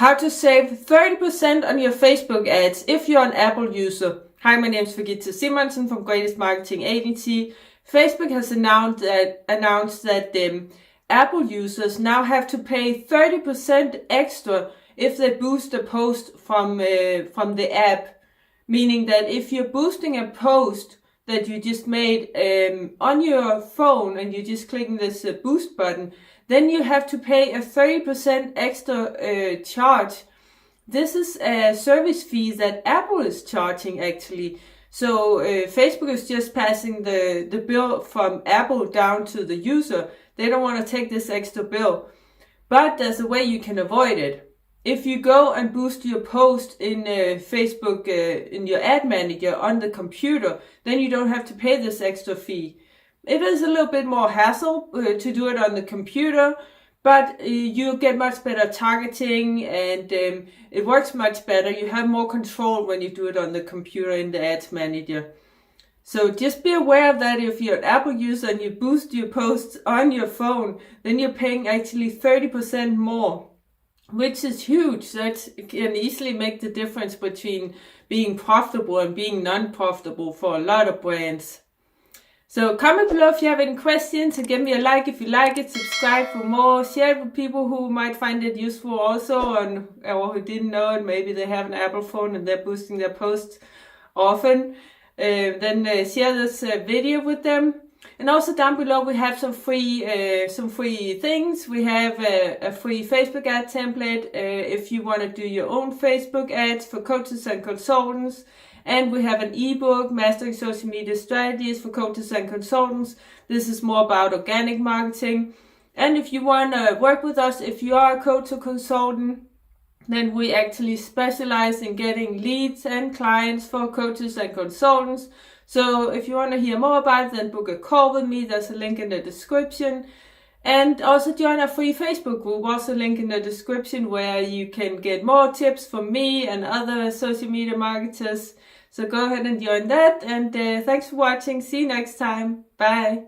How to save 30% on your Facebook ads if you're an Apple user. Hi, my name is Regitze from Greatest Marketing Agency. Facebook has announced that Apple users now have to pay 30% extra if they boost a post from the app. Meaning that if you're boosting a post that you just made on your phone and you're just clicking this boost button, then you have to pay a 30% extra charge. This is a service fee that Apple is charging actually. So Facebook is just passing the bill from Apple down to the user. They don't want to take this extra bill. But there's a way you can avoid it. If you go and boost your post in Facebook, in your ad manager on the computer, then you don't have to pay this extra fee. It is a little bit more hassle to do it on the computer, but you get much better targeting and it works much better. You have more control when you do it on the computer in the ads manager. So just be aware of that. If you're an Apple user and you boost your posts on your phone, then you're paying actually 30% more, which is huge. That can easily make the difference between being profitable and being non-profitable for a lot of brands. So comment below if you have any questions and give me a like if you like it, subscribe for more, share it with people who might find it useful also or who didn't know it. Maybe they have an Apple phone and they're boosting their posts often. Then share this video with them. And also down below we have some free things. We have a free Facebook ad template if you want to do your own Facebook ads for coaches and consultants. And we have an ebook, Mastering Social Media Strategies for Coaches and Consultants. This is more about organic marketing. And if you want to work with us, if you are a coach or consultant, then we actually specialize in getting leads and clients for coaches and consultants. So if you want to hear more about it, then book a call with me. There's a link in the description. And also join our free Facebook group, also link in the description, where you can get more tips from me and other social media marketers. So go ahead and join that. And thanks for watching. See you next time. Bye.